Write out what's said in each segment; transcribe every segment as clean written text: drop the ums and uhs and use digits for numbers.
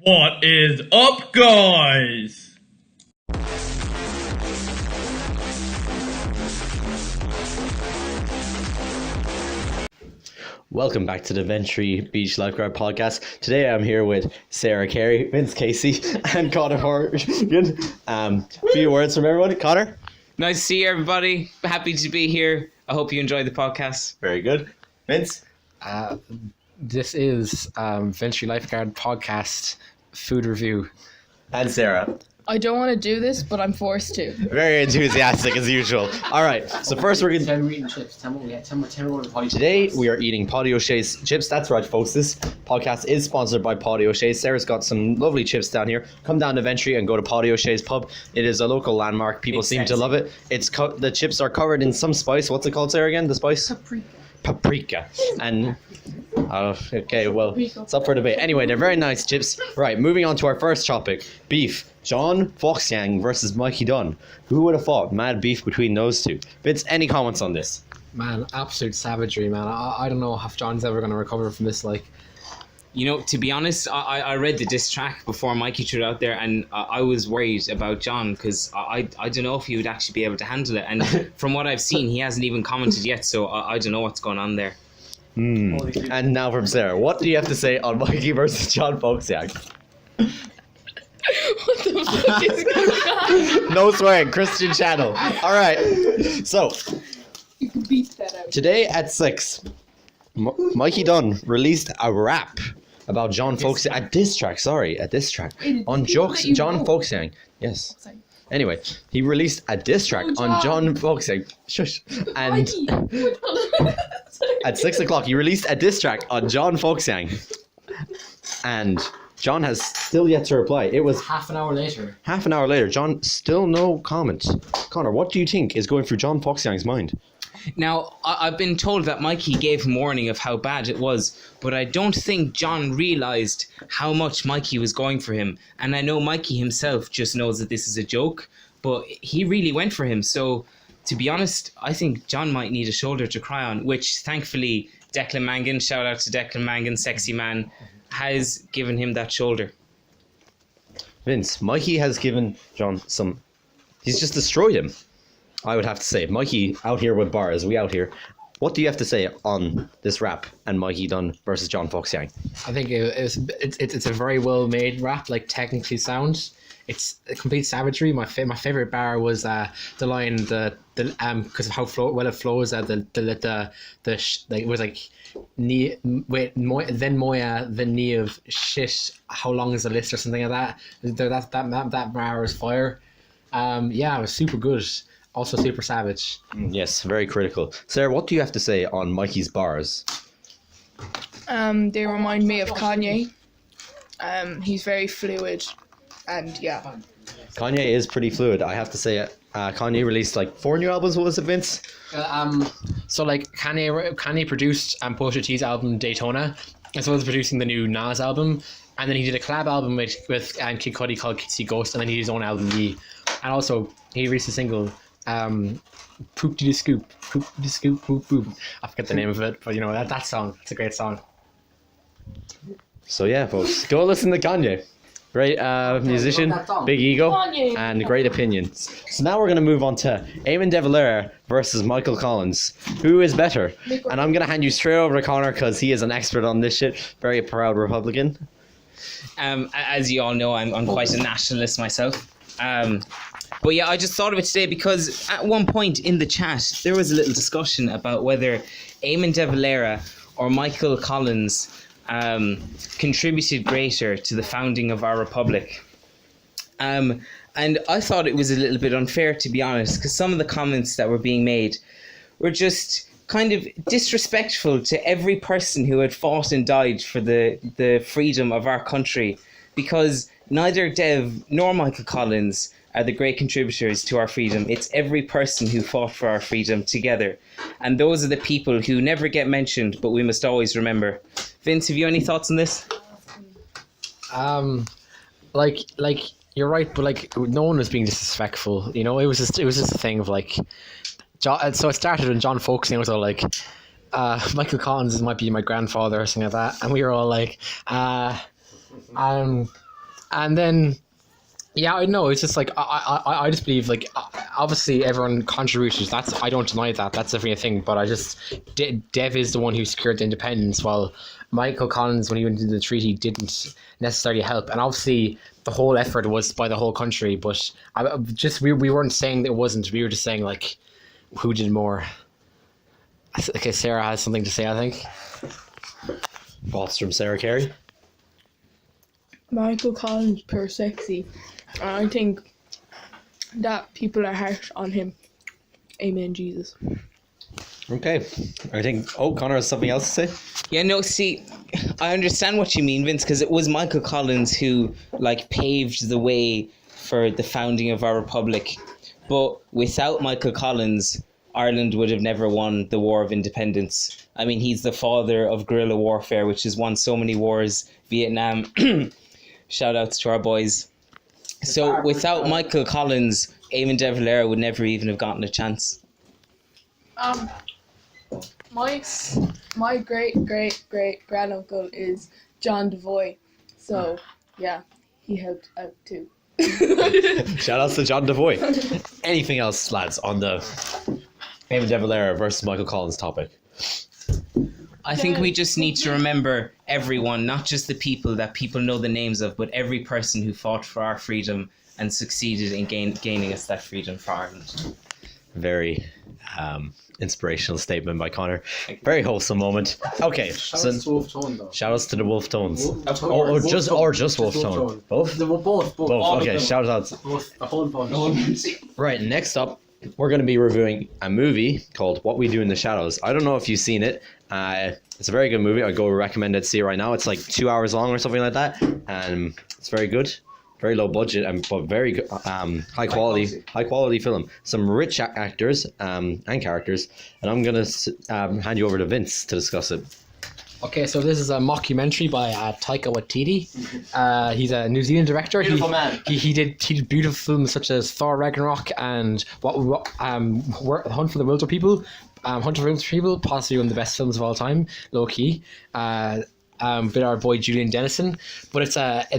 What is up, guys? Welcome back to the Ventry Lifeguards Podcast. Today I'm here with Sarah Carey, Vince Casey, and Conor Horgan. Few words from everyone. Conor? Nice to see you, everybody. Happy to be here. I hope you enjoyed the podcast. Very good. Vince? This is Ventry Lifeguards Podcast food review. And Sarah? I don't want to do this, but I'm forced to. Very enthusiastic as usual. All right, so first we're going to... We're eating chips. Tell me what the Today we are eating Potty O'Shea's chips. That's right, folks. This podcast is sponsored by Potty O'Shea's. Sarah's got some lovely chips down here. Come down to Ventry and go to Potty O'Shea's pub. It is a local landmark. People seem to love it. The chips are covered in some spice. What's it called, Sarah, again? The spice? Paprika. And okay, well, it's up for debate. Anyway, they're very nice chips. Right, moving on to our first topic, beef. John Foxyang versus Mikey Dunn. Who would have thought mad beef between those two? Vince, any comments on this? Man, absolute savagery, man. I don't know if John's ever going to recover from this. You know, to be honest, I read the diss track before Mikey threw it out there, and I was worried about John because I don't know if he would actually be able to handle it. And from what I've seen, he hasn't even commented yet, so I don't know what's going on there. And now from Sarah, what do you have to say on Mikey versus John Foxyang? What the fuck is going on? No swearing, Christian channel. All right, so You can beat that out. today at 6, Mikey Dunn released a rap about John Foxyang. A diss track on John Foxyang. Yes. Sorry. Anyway, he released a diss track on John Foxyang. Shush. And at 6 o'clock, he released a diss track on John Foxyang. And John has still yet to reply. It was half an hour later. John, still no comment. Conor, what do you think is going through John Foxyang's mind? Now, I've been told that Mikey gave him warning of how bad it was, but I don't think John realised how much Mikey was going for him. And I know Mikey himself just knows that this is a joke, but he really went for him. So, to be honest, I think John might need a shoulder to cry on, which thankfully Declan Mangan, shout out to Declan Mangan, sexy man, has given him that shoulder. Vince, Mikey has given John he's just destroyed him, I would have to say. Mikey out here with bars, we out here. What do you have to say on this rap and Mikey Dunn versus John Foxyang? I think it's a very well made rap, technically sound. It's a complete savagery. My favorite bar was the line because of how well it flows. It was like then Moya the knee of shit. How long is the list or something like that? That bar was fire. It was super good. Also super savage. Yes, very critical. Sarah, what do you have to say on Mikey's bars? They remind me of Kanye. He's very fluid, and yeah. Kanye is pretty fluid, I have to say. Kanye released 4 new albums. What was it, Vince? Kanye produced Pusha T's album Daytona, as well as producing the new Nas album, and then he did a collab album with Kid Cudi called Kitsy Ghost, and then he did his own album Yee, and also he released a single Poop to the Scoop, boop boop. I forget the name of it, but that song. It's a great song. So yeah, folks, go listen to Kanye. Great musician, big ego, and great opinions. So now we're going to move on to Eamon DeValera versus Michael Collins. Who is better? And I'm going to hand you straight over to Conor because he is an expert on this shit. Very proud Republican. As you all know, I'm quite a nationalist myself. But yeah, I just thought of it today because at one point in the chat, there was a little discussion about whether Eamon DeValera or Michael Collins contributed greater to the founding of our republic. And I thought it was a little bit unfair, to be honest, because some of the comments that were being made were just kind of disrespectful to every person who had fought and died for the freedom of our country, because neither Dev nor Michael Collins are the great contributors to our freedom. It's every person who fought for our freedom together. And those are the people who never get mentioned, but we must always remember. Vince, have you any thoughts on this? You're right, but no one was being disrespectful. It was just a thing of so it started when John Foxyang was all Michael Collins might be my grandfather or something like that, and we were all And then, yeah, I know. It's just like I just believe like obviously everyone contributes. I don't deny that. That's definitely a thing. But I just Dev is the one who secured the independence, while Michael Collins, when he went into the treaty, didn't necessarily help. And obviously the whole effort was by the whole country. But we weren't saying that it wasn't. We were just saying like who did more. Okay, Sarah has something to say, I think. Thoughts from Sarah Carey? Michael Collins, pure sexy. And I think that people are harsh on him. Amen, Jesus. Okay. I think Conor has something else to say? Yeah, no, see, I understand what you mean, Vince, because it was Michael Collins who like paved the way for the founding of our republic. But without Michael Collins, Ireland would have never won the War of Independence. I mean, he's the father of guerrilla warfare, which has won so many wars. Vietnam, shout outs to our boys. So without Michael Collins, Eamon DeValera would never even have gotten a chance. My great granduncle is John DeVoy. So yeah, he helped out too. Shout outs to John DeVoy. Anything else, lads, on the Eamon DeValera versus Michael Collins topic? I think we just need to remember everyone, not just the people that people know the names of, but every person who fought for our freedom and succeeded in gaining us that freedom for Ireland. Very inspirational statement by Conor. Very wholesome moment. Okay, Shout outs to Wolf Tone, though. shout outs to the Wolf Tones. Or Just Wolf Tone. Both? Both. Both. Okay, shout outs. Both. The whole bunch. Right, next up, we're going to be reviewing a movie called What We Do in the Shadows. I don't know if you've seen it. It's a very good movie. I'd go recommend it to you right now. It's like 2 hours long or something like that. And it's very good. Very low budget, but very good, high quality film. Some rich actors and characters. And I'm going to hand you over to Vince to discuss it. Okay, so this is a mockumentary by Taika Waititi. He's a New Zealand director. Beautiful man. He did beautiful films such as Thor Ragnarok and Hunt for the Wilder People. Hunt for the Wilder People, possibly one of the best films of all time, low key. With our boy Julian Dennison, but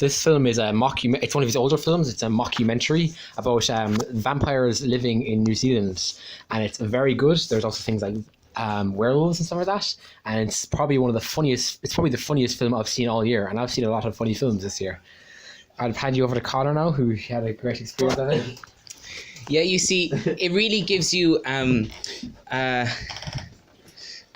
this film is a it's one of his older films. It's a mockumentary about vampires living in New Zealand, and it's very good. There's also things like werewolves and stuff like that, and it's probably the funniest film I've seen all year, and I've seen a lot of funny films this year. I'll hand you over to Conor now, who had a great experience of it. Yeah, you see, it really gives you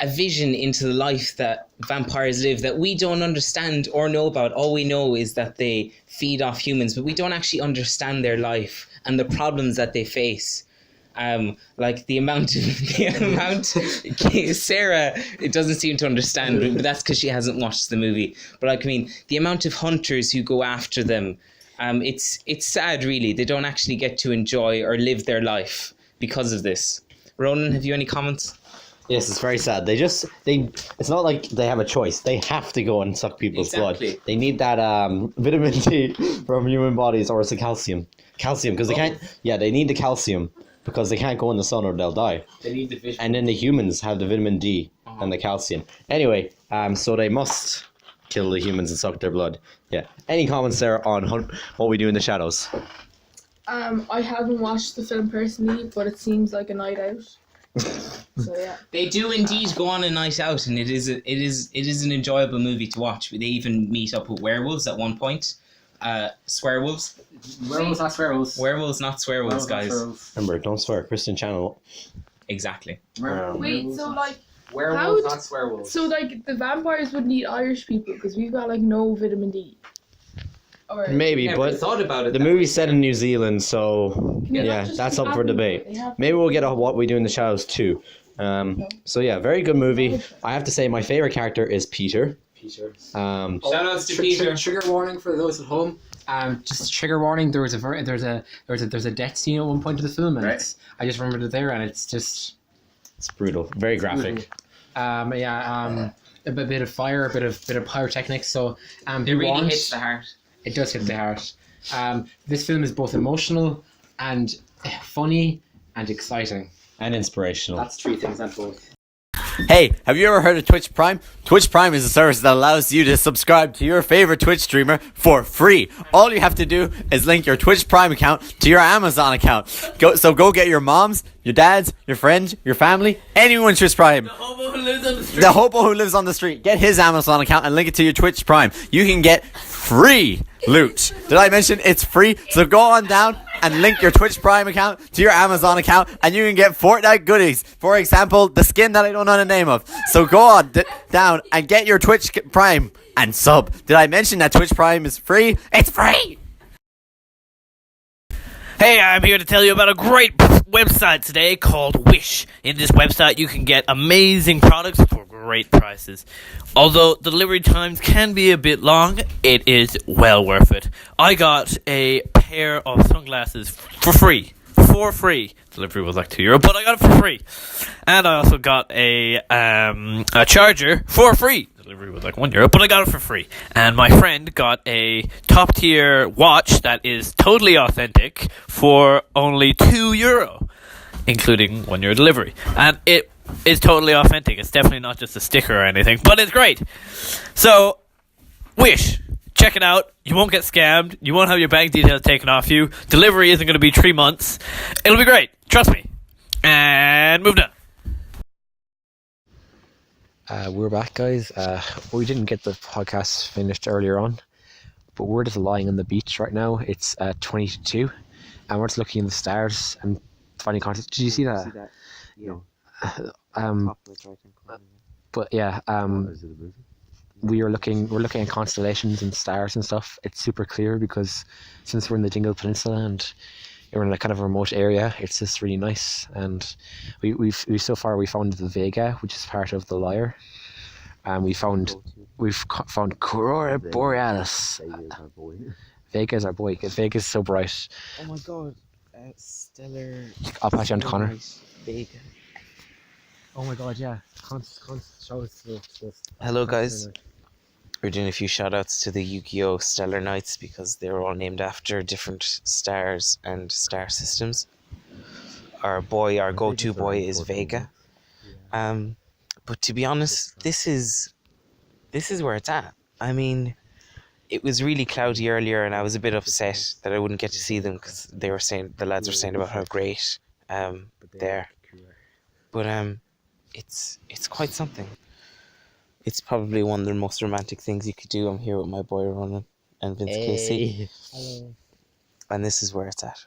a vision into the life that vampires live that we don't understand or know about. All we know is that they feed off humans, but we don't actually understand their life and the problems that they face. Like the amount Sarah, it doesn't seem to understand, but that's because she hasn't watched the movie. But like, I mean, the amount of hunters who go after them, it's sad, really. They don't actually get to enjoy or live their life because of this. Ronan, have you any comments? Yes, it's very sad. It's not like they have a choice. They have to go and suck people's blood. They need that vitamin D from human bodies, or it's a calcium. Calcium, because they can't. Yeah, they need the calcium because they can't go in the sun or they'll die. They need the vitamin. And then the humans have the vitamin D and the calcium. Anyway, so they must kill the humans and suck their blood. Yeah. Any comments there on What We Do in the Shadows? I haven't watched the film personally, but it seems like a night out. So yeah, they do indeed go on a night out, and it is an enjoyable movie to watch. They even meet up with werewolves at one point. Swearwolves. Werewolves, not swearwolves. Werewolves, not swearwolves, guys. Remember, don't swear. Christian channel. Exactly. Wait, so like werewolves, not swearwolves. So like the vampires would need Irish people because we've got like no vitamin D. Or Maybe, but thought about it. The movie's set in New Zealand, so yeah, that's up for debate. Maybe we'll get a What We Do in the Shadows too. So yeah, very good movie. I have to say my favorite character is Peter. Shout outs to Peter. Trigger warning for those at home. Just trigger warning. There's a death scene at one point of the film, and I just remembered it there, and it's brutal, very graphic. A bit of fire, a bit of pyrotechnics. So it really hits the heart. It does hit the heart. This film is both emotional and funny and exciting and inspirational. That's three things, not both. Hey, have you ever heard of Twitch Prime? Twitch Prime is a service that allows you to subscribe to your favorite Twitch streamer for free. All you have to do is link your Twitch Prime account to your Amazon account. Go get your moms, your dads, your friends, your family, anyone Twitch Prime. The hobo who lives on the street. Get his Amazon account and link it to your Twitch Prime. You can get free loot. Did I mention it's free? So go on down and link your Twitch Prime account to your Amazon account and you can get Fortnite goodies. For example, the skin that I don't know the name of. So go on down and get your Twitch Prime and sub. Did I mention that Twitch Prime is free? It's free! Hey, I'm here to tell you about a great website today called Wish. In this website, you can get amazing products for great prices. Although delivery times can be a bit long, it is well worth it. I got a pair of sunglasses for free. For free. Delivery was like €2, but I got it for free. And I also got a charger for free. Delivery was like €1, but I got it for free. And my friend got a top tier watch that is totally authentic for only €2, including €1 delivery. And it is totally authentic. It's definitely not just a sticker or anything, but it's great. So, Wish. Check it out. You won't get scammed. You won't have your bank details taken off you. Delivery isn't going to be 3 months. It'll be great. Trust me. And move on. We're back, guys. We didn't get the podcast finished earlier on, but we're just lying on the beach right now. It's 22, and we're just looking at the stars and finding content. Did you see that? No. But yeah, we're looking at constellations and stars and stuff. It's super clear because since we're in the Dingle Peninsula and we're in a kind of a remote area, it's just really nice. And we've so far we found the Vega, which is part of the Lyre, and we've found Aurora Borealis. Vega is our boy. Vega is so bright. Oh my god, stellar. I'll pass you on to Conor. Vega. Oh my god, yeah. Show us Hello guys. We're doing a few shout outs to the Yu-Gi-Oh! Stellar Knights because they're all named after different stars and star systems. Our go-to boy is Vega. But to be honest, this is where it's at. I mean, it was really cloudy earlier and I was a bit upset that I wouldn't get to see them because the lads were saying about how great they're. But it's quite something. It's probably one of the most romantic things you could do. I'm here with my boy Ronan and Vince Casey. Hello. And this is where it's at.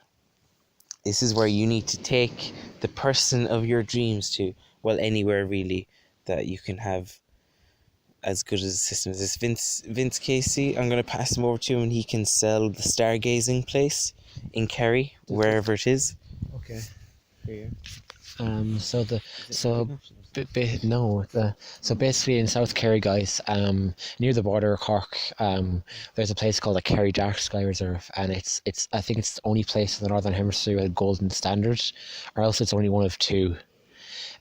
This is where you need to take the person of your dreams to. Well, anywhere really that you can have as good as a system as this. Vince Casey, I'm going to pass him over to him and he can sell the Stargazing place in Kerry, wherever it is. Okay. Here. So basically in South Kerry, guys, near the border of Cork, there's a place called the Kerry Dark Sky Reserve, and it's I think it's the only place in the Northern Hemisphere with a golden standard, or else it's only one of two.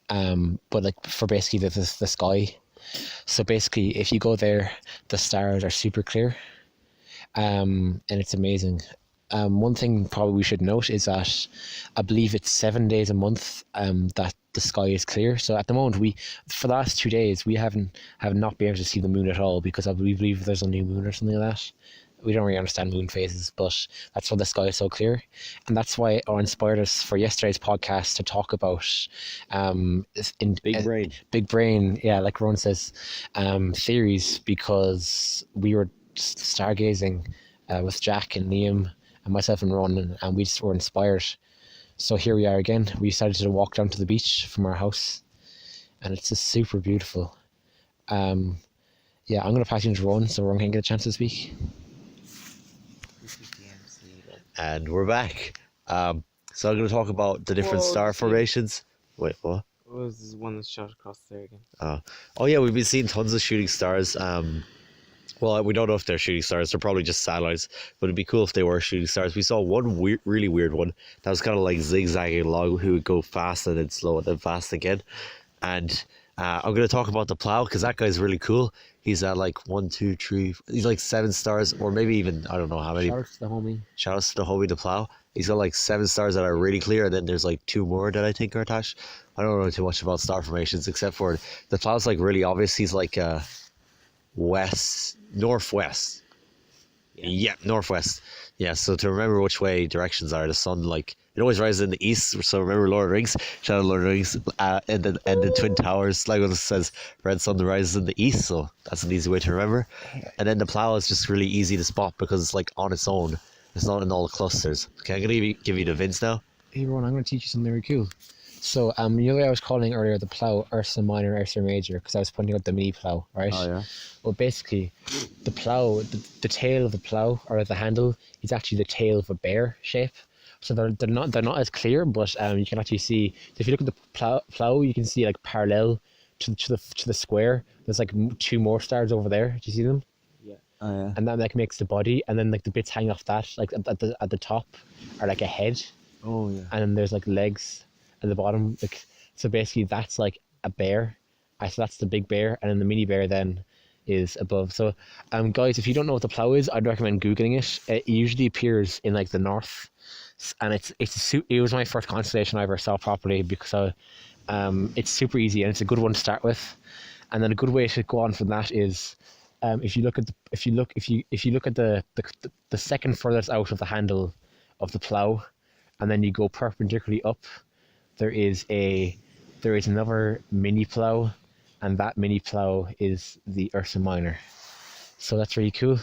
But like for basically the sky. So basically, if you go there, the stars are super clear, and it's amazing. One thing probably we should note is that I believe it's 7 days a month that the sky is clear. So at the moment, for the last 2 days, we have not been able to see the moon at all because we believe there's a new moon or something like that. We don't really understand moon phases, but that's why the sky is so clear. And that's why it inspired us for yesterday's podcast to talk about Big brain, yeah, like Ron says, theories, because we were stargazing with Jack and Liam and myself and Ron, and we just were inspired. So here we are again. We decided to walk down to the beach from our house, and it's just super beautiful. Yeah, I'm going to pass you into Ron so Ron can get a chance to speak. And we're back. So I'm going to talk about the different star formations. Wait, what? Oh, this is one that's shot across there again. Oh yeah, we've been seeing tons of shooting stars. Well, we don't know if they're shooting stars. They're probably just satellites. But it'd be cool if they were shooting stars. We saw one really weird one that was kind of like zigzagging along, who would go fast and then slow and then fast again. And I'm going to talk about the plow because that guy's really cool. He's at like 1, 2, 3. He's like 7 stars, or maybe even I don't know how many. Shout out to the homie. Shout outs to the homie, the plow. He's got like 7 stars that are really clear, and then there's like 2 more that I think are attached. I don't know too much about star formations except for the plow's like really obvious. He's like northwest. Yeah, northwest. Yeah, so to remember which way directions are, the sun like it always rises in the east. So remember Lord of the Rings, shout out Lord of the Rings, and the Twin Towers. Like when it says red sun rises in the east, so that's an easy way to remember. And then the plow is just really easy to spot because it's like on its own. It's not in all the clusters. Okay, I'm gonna give you the Vince now. Hey, Ron, I'm going to teach you something very cool. So, you know what I was calling earlier the plow Ursa Minor, Ursa Major, because I was pointing out the mini plow, right? Oh, yeah. Well, basically, the plow, the tail of the plow, or the handle, is actually the tail of a bear shape. So they're not as clear, but you can actually see. So if you look at the plow, you can see like parallel to the square. There's like 2 more stars over there. Do you see them? Oh, yeah. And that like makes the body, and then like the bits hanging off that, like at the top, are like a head. Oh, yeah. And then there's like legs at the bottom. Like so, basically that's like a bear. So that's the big bear, and then the mini bear then is above. So, guys, if you don't know what the plow is, I'd recommend googling it. It usually appears in like the north, and it was my first constellation I ever saw properly because it's super easy and it's a good one to start with. And then a good way to go on from that is. If you look at the second furthest out of the handle of the plow, and then you go perpendicularly up, there is another mini plow, and that mini plow is the Ursa Minor. So that's really cool.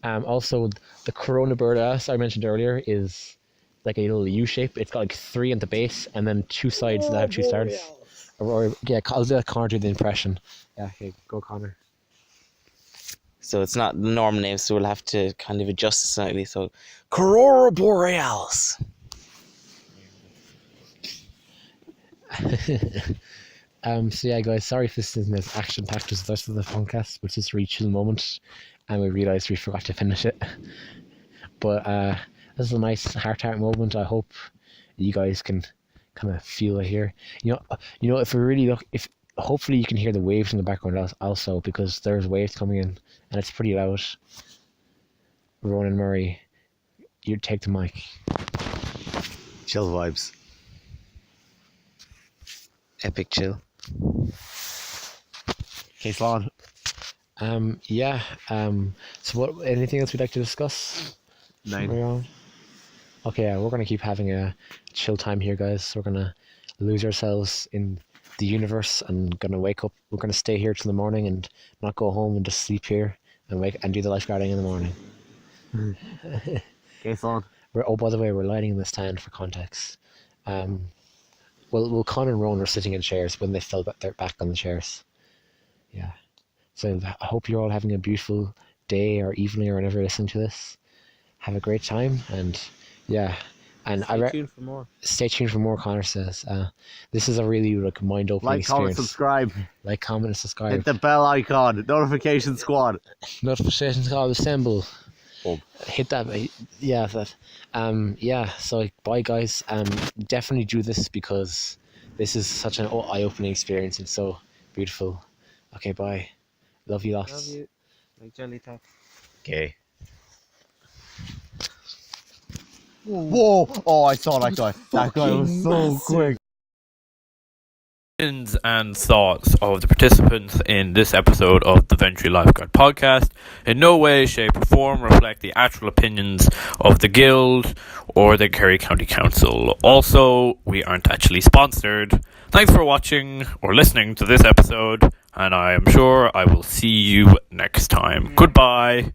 Also, the Corona Borealis I mentioned earlier is like a little U shape. It's got like 3 at the base, and then 2 sides that have 2 stars. Yeah, I'll let Conor do the impression. Yeah, okay, go Conor. So it's not the normal name, so we'll have to kind of adjust it slightly. So, Aurora Borealis. So yeah, guys, sorry if this isn't as action-packed as the rest of the podcast, but it's just a really chill moment, and we realised we forgot to finish it. But this is a nice heart moment. I hope you guys can kind of feel it here. You know, if we really look, hopefully you can hear the waves in the background also, because there's waves coming in and it's pretty loud. Ronan Murray, you take the mic. Chill vibes. Epic chill. Case on. Yeah. So what? Anything else we'd like to discuss? 9. Okay, yeah, we're gonna keep having a chill time here, guys. We're gonna lose ourselves in the universe and gonna wake up. We're gonna stay here till the morning and not go home and just sleep here and wake and do the lifeguarding in the morning. Case on. By the way, we're lighting in the stand for context. Well, Conor and Ronan are sitting in chairs when they fell back on the chairs. Yeah. So I hope you're all having a beautiful day or evening or whenever you're listening to this. Have a great time, and yeah. And stay tuned for more. Stay tuned for more, Conor says. This is a really like mind-opening experience. Comment, subscribe. Like, comment, and subscribe. Hit the bell icon. Notification squad. Notification squad assemble. Boom. Hit that. Yeah, that. Yeah. So bye, guys. Definitely do this because this is such an eye-opening experience. It's so beautiful. Okay, bye. Love you lots. Love you. Like jelly top. Okay. Whoa! Oh, I saw that guy. That guy was so quick. Opinions and thoughts of the participants in this episode of the Ventry Lifeguard Podcast in no way, shape, or form reflect the actual opinions of the Guild or the Kerry County Council. Also, we aren't actually sponsored. Thanks for watching or listening to this episode, and I am sure I will see you next time. Goodbye.